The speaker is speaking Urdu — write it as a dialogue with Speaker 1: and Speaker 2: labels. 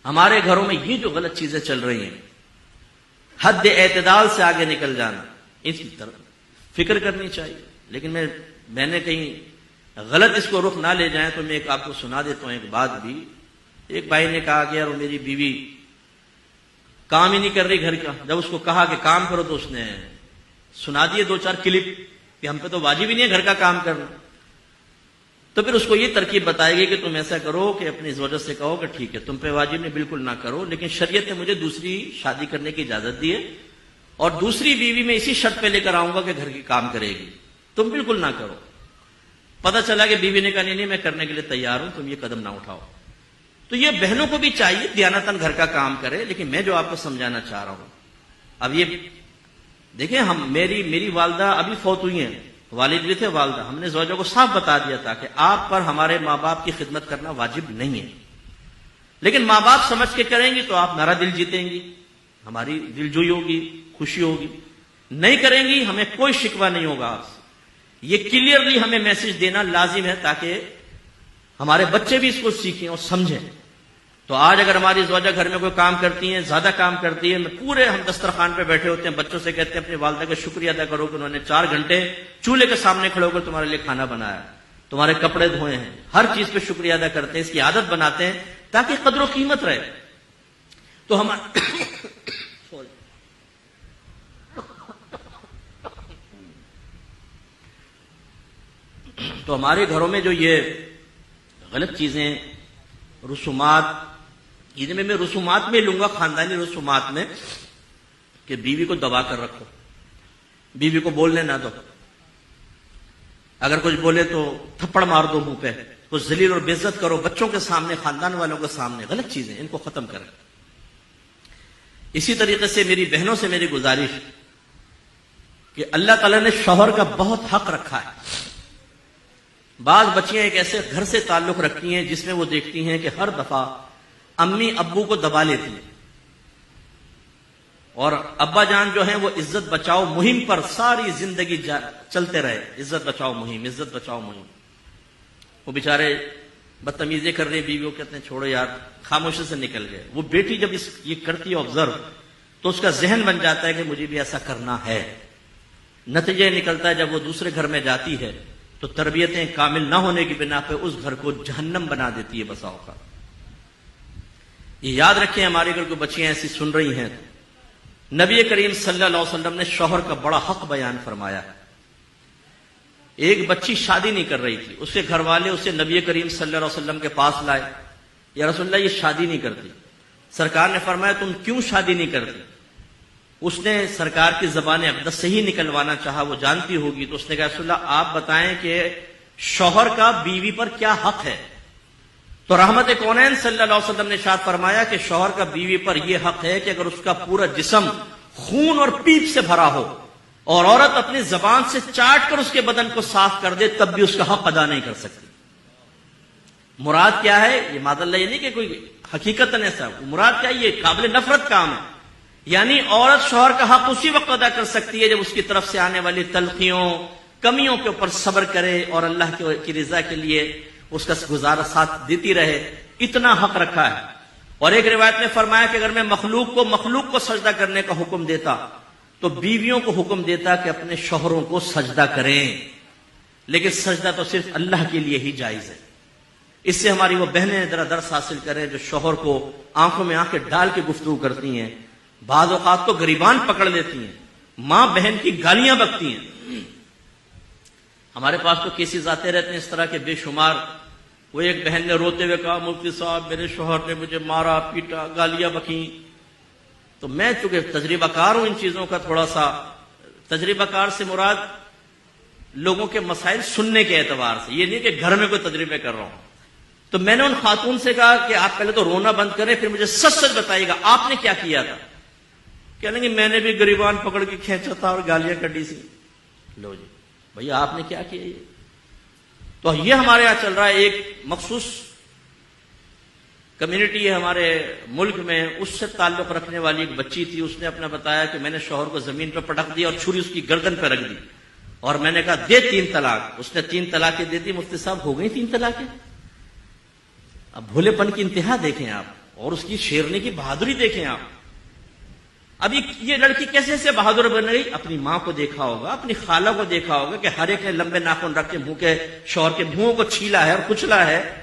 Speaker 1: ہمارے گھروں میں یہ جو غلط چیزیں چل رہی ہیں، حد اعتدال سے آگے نکل جانا، اس کی طرف فکر کرنی چاہیے. لیکن میں نے کہیں غلط اس کو رخ نہ لے جائیں تو میں ایک آپ کو سنا دیتا ہوں ایک بات بھی. ایک بھائی نے کہا کہ یار میری بیوی کام ہی نہیں کر رہی گھر کا. جب اس کو کہا کہ کام کرو تو اس نے سنا دیے 2-4 کلپ کہ ہم پہ تو واجب ہی نہیں ہے گھر کا کام کرنا. تو پھر اس کو یہ ترکیب بتائے گی کہ تم ایسا کرو کہ اپنی زوجہ سے کہو کہ ٹھیک ہے تم پہ واجب نہیں، بالکل نہ کرو، لیکن شریعت نے مجھے دوسری شادی کرنے کی اجازت دی ہے اور دوسری بیوی میں اسی شرط پہ لے کر آؤں گا کہ گھر کی کام کرے گی، تم بالکل نہ کرو. پتہ چلا کہ بیوی نے کہا نہیں میں کرنے کے لیے تیار ہوں، تم یہ قدم نہ اٹھاؤ. تو یہ بہنوں کو بھی چاہیے دیانتاً گھر کا کام کرے. لیکن میں جو آپ کو سمجھانا چاہ رہا ہوں، اب یہ دیکھیں، میری والدہ ابھی فوت ہوئی ہیں، والد بھی تھے، والدہ. ہم نے زوجہ کو صاف بتا دیا تھا کہ آپ پر ہمارے ماں باپ کی خدمت کرنا واجب نہیں ہے، لیکن ماں باپ سمجھ کے کریں گی تو آپ میرا دل جیتیں گی، ہماری دل جوئی ہوگی، خوشی ہوگی. نہیں کریں گی ہمیں کوئی شکوہ نہیں ہوگا آپ سے. یہ کلیئرلی ہمیں میسج دینا لازم ہے تاکہ ہمارے بچے بھی اس کو سیکھیں اور سمجھیں. تو آج اگر ہماری زوجہ گھر میں کوئی کام کرتی ہیں، زیادہ کام کرتی ہے، ہم دسترخوان پہ بیٹھے ہوتے ہیں، بچوں سے کہتے ہیں اپنی والدہ کا شکریہ ادا کرو کہ انہوں نے 4 گھنٹے چولہے کے سامنے کھڑے ہو کر تمہارے لیے کھانا بنایا، تمہارے کپڑے دھوئے ہیں، ہر چیز پہ شکریہ ادا کرتے ہیں، اس کی عادت بناتے ہیں تاکہ قدر و قیمت رہے. تو ہمارے گھروں میں جو یہ غلط چیزیں، رسومات، یہ میں رسومات میں لوں گا، خاندانی رسومات میں، کہ بیوی کو دبا کر رکھو، بیوی کو بولنے نہ دو، اگر کچھ بولے تو تھپڑ مار دو منہ پہ، کچھ ذلیل اور بے عزت کرو بچوں کے سامنے، خاندان والوں کے سامنے. غلط چیزیں ان کو ختم کریں. اسی طریقے سے میری بہنوں سے میری گزارش کہ اللہ تعالیٰ نے شوہر کا بہت حق رکھا ہے. بعض بچیاں ایک ایسے گھر سے تعلق رکھتی ہیں جس میں وہ دیکھتی ہیں کہ ہر دفعہ امی ابو کو دبا لیتی ہیں، اور ابا جان جو ہیں وہ عزت بچاؤ مہم پر ساری زندگی چلتے رہے، عزت بچاؤ مہم، عزت بچاؤ مہم. وہ بیچارے بدتمیزی کر رہے ہیں، بیویوں کہتے ہیں چھوڑو یار، خاموشی سے نکل گئے. وہ بیٹی جب یہ کرتی ہے آبزرو، تو اس کا ذہن بن جاتا ہے کہ مجھے بھی ایسا کرنا ہے. نتیجہ نکلتا ہے جب وہ دوسرے گھر میں جاتی ہے تو تربیتیں کامل نہ ہونے کی بنا پہ اس گھر کو جہنم بنا دیتی ہے بسا اوقات. یہ یاد رکھیں، ہمارے گھر کو بچیاں ایسی سن رہی ہیں، نبی کریم صلی اللہ علیہ وسلم نے شوہر کا بڑا حق بیان فرمایا. ایک بچی شادی نہیں کر رہی تھی، اس کے گھر والے اسے نبی کریم صلی اللہ علیہ وسلم کے پاس لائے. یا رسول اللہ یہ شادی نہیں کرتی. سرکار نے فرمایا تم کیوں شادی نہیں کرتی؟ اس نے سرکار کی زبان اقدس سے ہی نکلوانا چاہا، وہ جانتی ہوگی. تو اس نے کہا رسول اللہ آپ بتائیں کہ شوہر کا بیوی پر کیا حق ہے؟ تو رحمت کونین صلی اللہ علیہ وسلم نے ارشاد فرمایا کہ شوہر کا بیوی پر یہ حق ہے کہ اگر اس کا پورا جسم خون اور پیپ سے بھرا ہو اور عورت اپنی زبان سے چاٹ کر اس کے بدن کو صاف کر دے تب بھی اس کا حق ادا نہیں کر سکتی. مراد کیا ہے؟ یہ معاذ اللہ یہ نہیں کہ کوئی حقیقت ایسا، مراد کیا ہے؟ یہ قابل نفرت کام ہے. یعنی عورت شوہر کا حق اسی وقت ادا کر سکتی ہے جب اس کی طرف سے آنے والی تلخیوں، کمیوں کے اوپر صبر کرے اور اللہ کی رضا کے لیے اس کا گزارا ساتھ دیتی رہے. اتنا حق رکھا ہے. اور ایک روایت میں فرمایا کہ اگر میں مخلوق کو سجدہ کرنے کا حکم دیتا تو بیویوں کو حکم دیتا کہ اپنے شوہروں کو سجدہ کریں، لیکن سجدہ تو صرف اللہ کے لیے ہی جائز ہے. اس سے ہماری وہ بہنیں ذرا درس حاصل کریں جو شوہر کو آنکھوں میں آنکھیں ڈال کے گفتگو کرتی ہیں، بعض اوقات تو گریبان پکڑ لیتی ہیں، ماں بہن کی گالیاں بکتی ہیں. ہمارے پاس تو کیسز آتے رہتے ہیں اس طرح کے بے شمار. وہ ایک بہن نے روتے ہوئے کہا مفتی صاحب میرے شوہر نے مجھے مارا پیٹا، گالیاں بکیں. تو میں چونکہ تجربہ کار ہوں ان چیزوں کا، تھوڑا سا تجربہ کار سے مراد لوگوں کے مسائل سننے کے اعتبار سے، یہ نہیں کہ گھر میں کوئی تجربے کر رہا ہوں. تو میں نے ان خاتون سے کہا کہ آپ پہلے تو رونا بند کریں، پھر مجھے سچ سچ بتائیے گا آپ نے کیا کیا تھا. کہنے کہ میں نے بھی گریبان پکڑ کے کھینچا تھا اور گالیاں کڈی سی. لو جی بھیا آپ نے کیا کیا؟ یہ تو یہ ہمارے یہاں چل رہا ہے. ایک مخصوص کمیونٹی ہے ہمارے ملک میں، اس سے تعلق رکھنے والی ایک بچی تھی. اس نے اپنا بتایا کہ میں نے شوہر کو زمین پہ پٹک دیا اور چھری اس کی گردن پہ رکھ دی، اور میں نے کہا دے 3 طلاق. اس نے 3 طلاقیں دے دی. مفتی صاحب ہو گئی 3 طلاقیں. اب بھولے پن کی انتہا دیکھیں آپ. اور اس کی شیرنی کی بہادری دیکھیں آپ. اب یہ لڑکی کیسے سے بہادر بن گئی؟ اپنی ماں کو دیکھا ہوگا، اپنی خالہ کو دیکھا ہوگا کہ ہر ایک نے لمبے ناخن رکھ کے منہ کے شوہر کے منہوں کو چھیلا ہے اور کچلا ہے.